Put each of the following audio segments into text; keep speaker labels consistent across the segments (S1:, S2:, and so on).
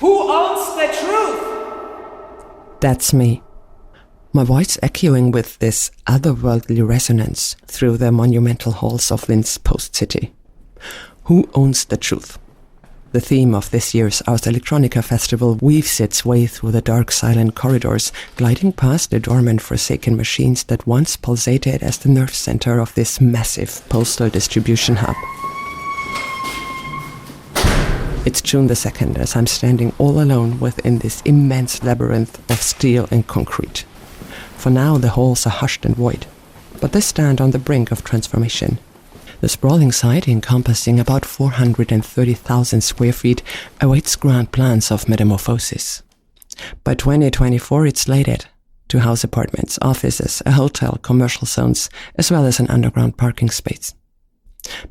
S1: Who owns the truth?
S2: That's me. My voice echoing with this otherworldly resonance through the monumental halls of Linz Post City. Who owns the truth? The theme of this year's Ars Electronica Festival weaves its way through the dark, silent corridors, gliding past the dormant, forsaken machines that once pulsated as the nerve center of this massive postal distribution hub. It's June the 2nd as I'm standing all alone within this immense labyrinth of steel and concrete. For now, the halls are hushed and void, but they stand on the brink of transformation. The sprawling site, encompassing about 430,000 square feet, awaits grand plans of metamorphosis. By 2024, it's slated to house apartments, offices, a hotel, commercial zones, as well as an underground parking space.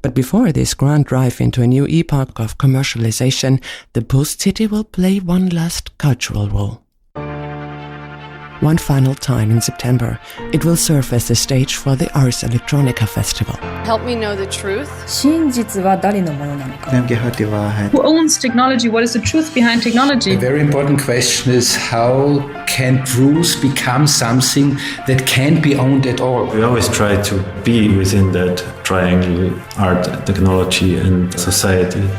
S2: But before this grand drive into a new epoch of commercialization, the Post City will play one last cultural role. One final time in September, it will serve as the stage for the Ars Electronica Festival.
S3: Help me know the truth.
S4: 真実は誰のものなのか?
S5: Who owns technology? What is the truth behind technology?
S6: A very important question is how can truth become something that can't be owned at all?
S7: We always try to be within that triangle: art, technology, and society.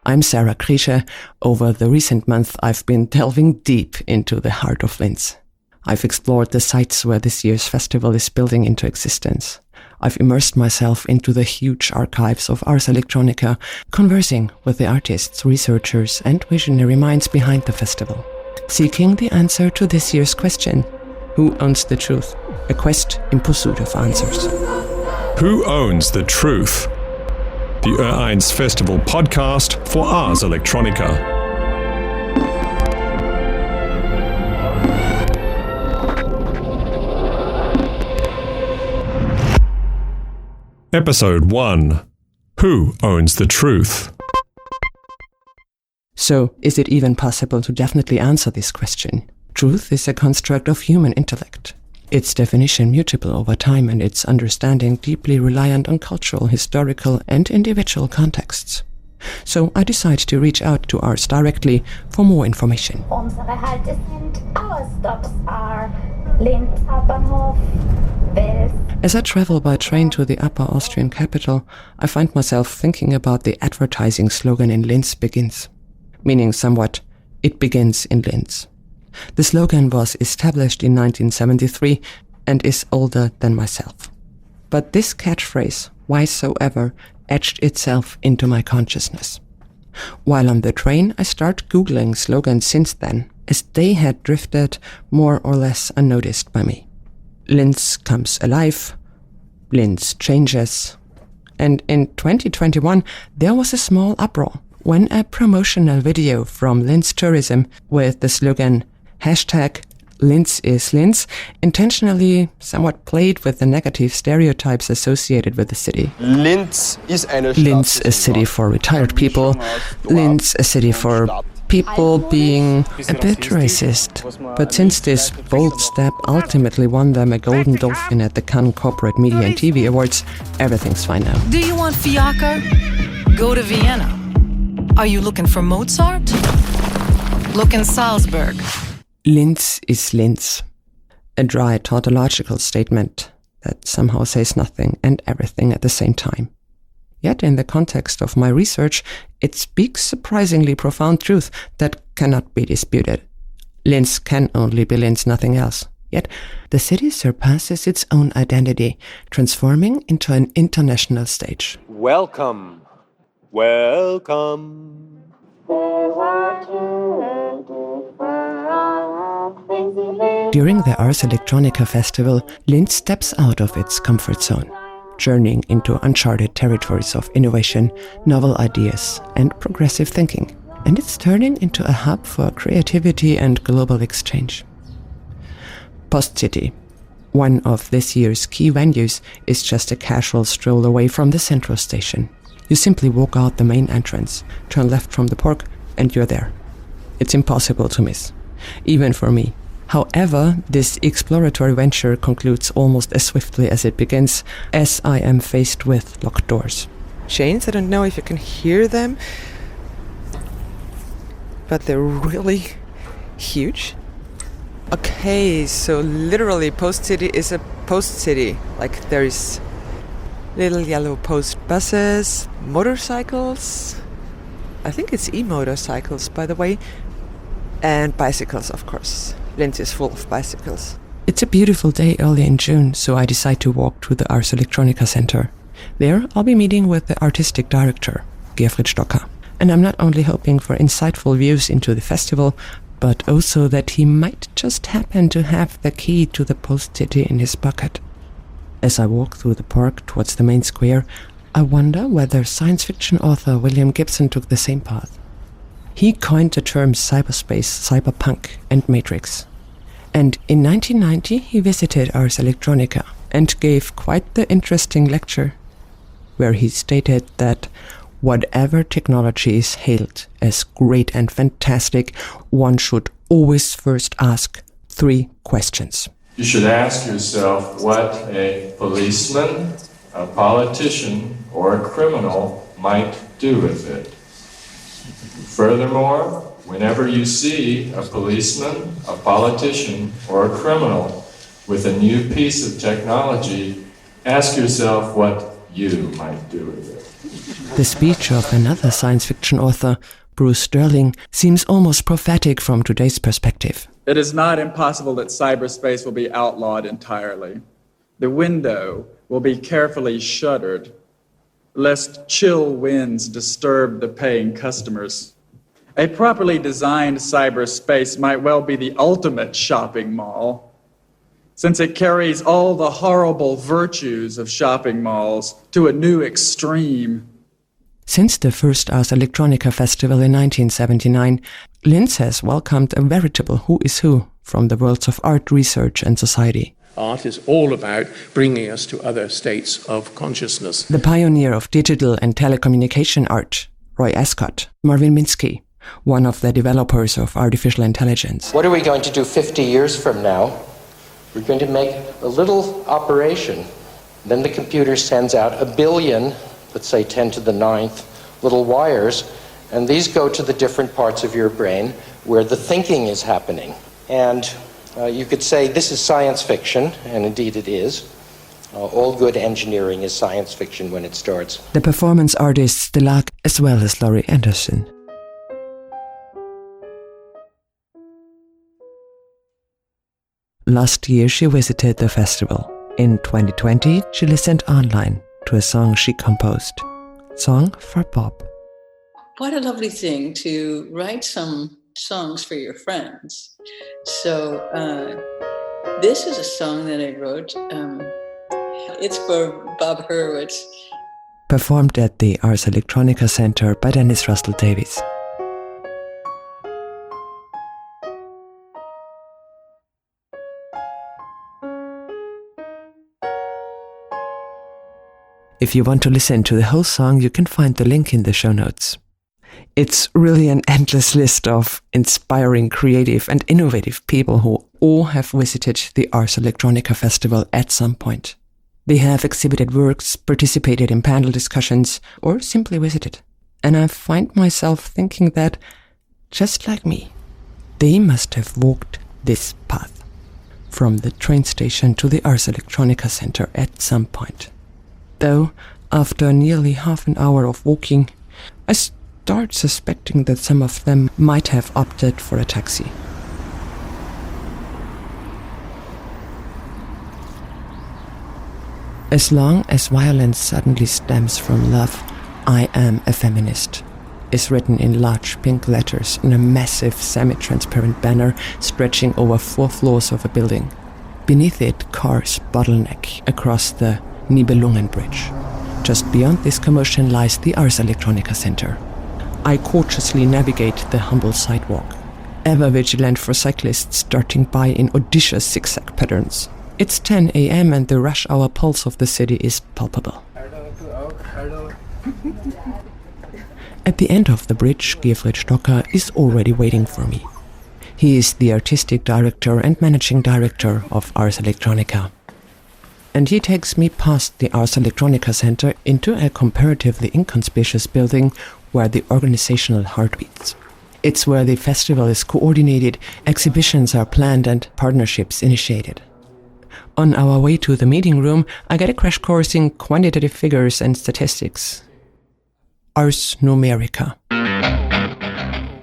S2: I'm Sarah Kriesche. Over the recent month, I've been delving deep into the heart of Linz. I've explored the sites where this year's festival is building into existence. I've immersed myself into the huge archives of Ars Electronica, conversing with the artists, researchers, and visionary minds behind the festival, seeking the answer to this year's question: who owns the truth? A quest in pursuit of answers.
S8: Who owns the truth? The ENGL Festival podcast for Ars Electronica. Episode 1. Who owns the truth?
S2: So, is it even possible to definitely answer this question? Truth is a construct of human intellect. Its definition mutable over time and its understanding deeply reliant on cultural, historical, and individual contexts. So I decide to reach out to Ars directly for more information.
S9: Unsere Halte sind, our stops are Linz Hauptbahnhof, Wels.
S2: As I travel by train to the Upper Austrian capital, I find myself thinking about the advertising slogan "In Linz begins," meaning somewhat, it begins in Linz. The slogan was established in 1973 and is older than myself. But this catchphrase, why so ever, etched itself into my consciousness. While on the train, I start Googling slogans since then, as they had drifted more or less unnoticed by me. Linz comes alive, Linz changes, and in 2021 there was a small uproar when a promotional video from Linz Tourism with the slogan #Linz is Linz intentionally somewhat played with the negative stereotypes associated with the city.
S10: Linz is
S2: a city for retired people. Linz, a city for people being a bit racist. But since this bold step ultimately won them a Golden Dolphin at the Cannes Corporate Media and TV Awards, everything's fine now.
S11: Do you want fiaker? Go to Vienna. Are you looking for Mozart? Look in Salzburg.
S2: Linz is Linz. A dry tautological statement that somehow says nothing and everything at the same time. Yet in the context of my research, it speaks surprisingly profound truth that cannot be disputed. Linz can only be Linz, nothing else. Yet the city surpasses its own identity, transforming into an international stage.
S10: Welcome. Welcome.
S2: During the Ars Electronica Festival, Linz steps out of its comfort zone, journeying into uncharted territories of innovation, novel ideas, and progressive thinking. And it's turning into a hub for creativity and global exchange. Post City, one of this year's key venues, is just a casual stroll away from the central station. You simply walk out the main entrance, turn left from the park, and you're there. It's impossible to miss, even for me. However, this exploratory venture concludes almost as swiftly as it begins, as I am faced with locked doors. chains. I don't know if you can hear them, but they're really huge. Okay, so literally Post City is a post city. Like there's little yellow post buses, motorcycles. I think it's e-motorcycles, by the way. And bicycles, of course. Linz is full of bicycles. It's a beautiful day early in June, so I decide to walk to the Ars Electronica Center. There, I'll be meeting with the artistic director, Gerfried Stocker. And I'm not only hoping for insightful views into the festival, but also that he might just happen to have the key to the post city in his pocket. As I walk through the park towards the main square, I wonder whether science fiction author William Gibson took the same path. He coined the terms cyberspace, cyberpunk, and matrix. And in 1990 he visited Ars Electronica and gave quite the interesting lecture, where he stated that whatever technology is hailed as great and fantastic, one should always first ask 3 questions.
S3: You should ask yourself what a policeman, a politician, or a criminal might do with it. Furthermore, whenever you see a policeman, a politician, or a criminal with a new piece of technology, ask yourself what you might do with it.
S2: The speech of another science fiction author, Bruce Sterling, seems almost prophetic from today's perspective.
S12: It is not impossible that cyberspace will be outlawed entirely. The window will be carefully shuttered, lest chill winds disturb the paying customers. A properly designed cyberspace might well be the ultimate shopping mall, since it carries all the horrible virtues of shopping malls to a new extreme.
S2: Since the first Ars Electronica Festival in 1979, Linz has welcomed a veritable who is who from the worlds of art, research and society.
S13: Art is all about bringing us to other states of consciousness.
S2: The pioneer of digital and telecommunication art, Roy Ascott, Marvin Minsky, one of the developers of artificial intelligence.
S14: What are we going to do 50 years from now? We're going to make a little operation. Then the computer sends out 1 billion, let's say 10 to the 9th, little wires, and these go to the different parts of your brain where the thinking is happening. And you could say this is science fiction, and indeed it is. All good engineering is science fiction when it starts.
S2: The performance artists Delark as well as Laurie Anderson. Last year she visited the festival. In 2020 she listened online to a song she composed. Song for Bob.
S15: What a lovely thing to write some songs for your friends. So this is a song that I wrote. It's for Bob Hurwitz.
S2: Performed at the Ars Electronica Center by Dennis Russell Davies. If you want to listen to the whole song, you can find the link in the show notes. It's really an endless list of inspiring, creative and innovative people who all have visited the Ars Electronica Festival at some point. They have exhibited works, participated in panel discussions, or simply visited. And I find myself thinking that, just like me, they must have walked this path, from the train station to the Ars Electronica Center at some point. Though, after nearly half an hour of walking, I start suspecting that some of them might have opted for a taxi. As long as violence suddenly stems from love, I am a feminist, is written in large pink letters on a massive semi-transparent banner stretching over 4 floors of a building. Beneath it, cars bottleneck across the Nibelungen Bridge. Just beyond this commotion lies the Ars Electronica Center. I cautiously navigate the humble sidewalk, ever vigilant for cyclists darting by in audacious zigzag patterns. It's 10 a.m. and the rush hour pulse of the city is palpable. At the end of the bridge, Gerfried Stocker is already waiting for me. He is the artistic director and managing director of Ars Electronica. and he takes me past the Ars Electronica Center into a comparatively inconspicuous building where the organizational heart beats. It's where the festival is coordinated, exhibitions are planned, and partnerships initiated. On our way to the meeting room, I get a crash course in quantitative figures and statistics. Ars Numerica.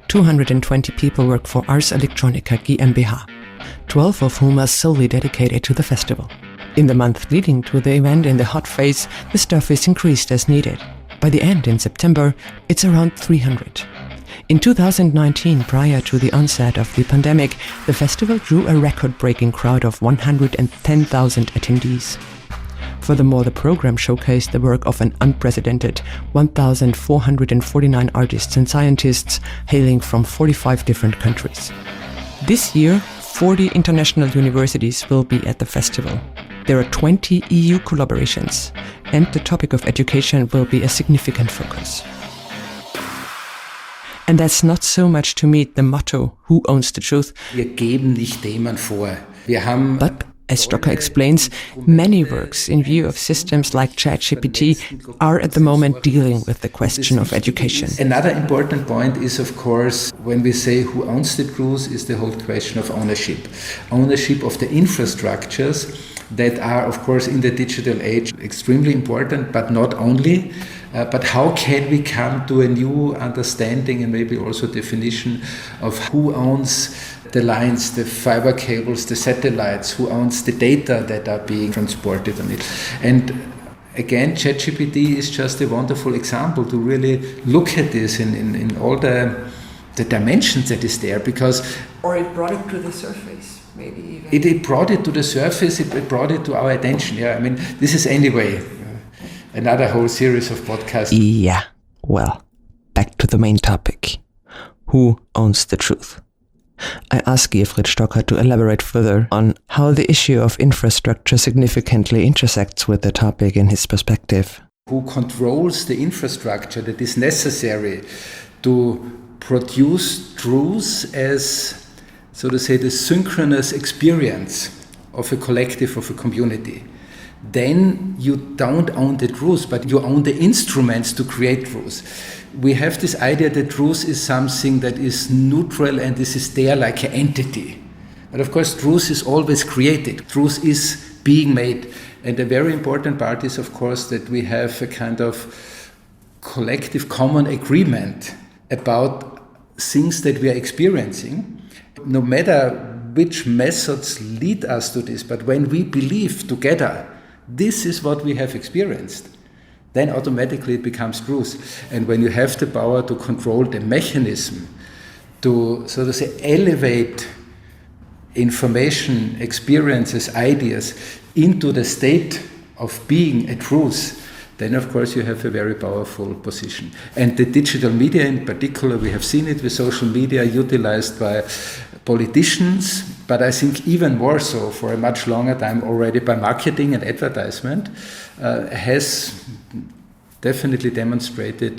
S2: 220 people work for Ars Electronica GmbH, 12 of whom are solely dedicated to the festival. In the month leading to the event in the hot phase, the staff is increased as needed. By the end in September, it's around 300. In 2019, prior to the onset of the pandemic, the festival drew a record-breaking crowd of 110,000 attendees. Furthermore, the program showcased the work of an unprecedented 1,449 artists and scientists hailing from 45 different countries. This year, 40 international universities will be at the festival. There are 20 EU collaborations, and the topic of education will be a significant focus. And that's not so much to meet the motto, who owns the truth?
S6: Wir geben nicht Themen vor. Wir haben
S2: But, as Stocker explains, many works in view of systems like ChatGPT are at the moment dealing with the question of education.
S6: Another important point is, of course, when we say who owns the truth, is the whole question of ownership. Ownership of the infrastructures that are, of course, in the digital age extremely important, but not only. But how can we come to a new understanding and maybe also definition of who owns the lines, the fiber cables, the satellites, who owns the data that are being transported on it? And again, ChatGPT is just a wonderful example to really look at this in all the dimensions that is there, because...
S2: Or it brought it to the surface, maybe even.
S6: It brought it to the surface, it brought it to our attention. Yeah, I mean, this is anyway another whole series of podcasts.
S2: Yeah, well, back to the main topic. Who owns the truth? I ask Gerfried Stocker to elaborate further on how the issue of infrastructure significantly intersects with the topic in his perspective.
S6: Who controls the infrastructure that is necessary to produce truth as, so to say, the synchronous experience of a collective, of a community? Then you don't own the truth, but you own the instruments to create truth. We have this idea that truth is something that is neutral and this is there like an entity. But of course, truth is always created. Truth is being made. And a very important part is, of course, that we have a kind of collective common agreement about things that we are experiencing, no matter which methods lead us to this. But when we believe together, this is what we have experienced, then automatically it becomes truth. And when you have the power to control the mechanism, to, so to say, elevate information, experiences, ideas into the state of being a truth, then of course you have a very powerful position. And the digital media in particular, we have seen it with social media utilized by politicians, but I think even more so for a much longer time already by marketing and advertisement, has definitely demonstrated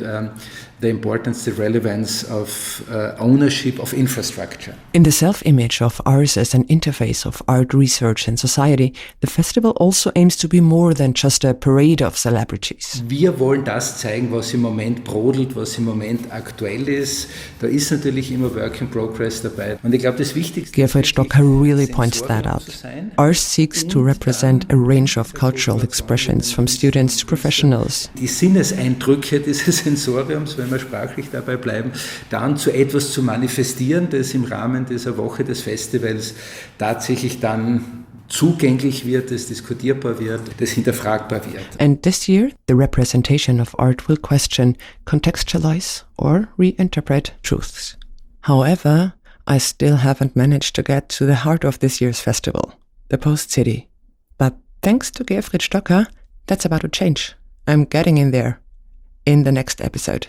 S6: the importance, the relevance of ownership of infrastructure.
S2: In the self-image of Ars as an interface of art, research and society, the festival also aims to be more than just a parade of celebrities.
S6: Wir wollen das zeigen, was im Moment brodelt, was im Moment aktuell ist. Da ist natürlich immer Work in Progress dabei. Und ich glaube, das Wichtigste...
S2: Gerfried Stocker really points that out. Ars seeks to represent a range of cultural expressions from students to professionals.
S6: Die Sinneseindrücke dieses Sensoriums, wenn wir sprachlich dabei bleiben, dann zu etwas zu manifestieren, das im Rahmen dieser Woche des Festivals tatsächlich dann zugänglich wird, das diskutierbar wird, das hinterfragbar wird.
S2: And this year, the representation of art will question, contextualize or reinterpret truths. However, I still haven't managed to get to the heart of this year's festival, the Post City. But thanks to Gerfried Stocker, that's about to change. I'm getting in there in the next episode.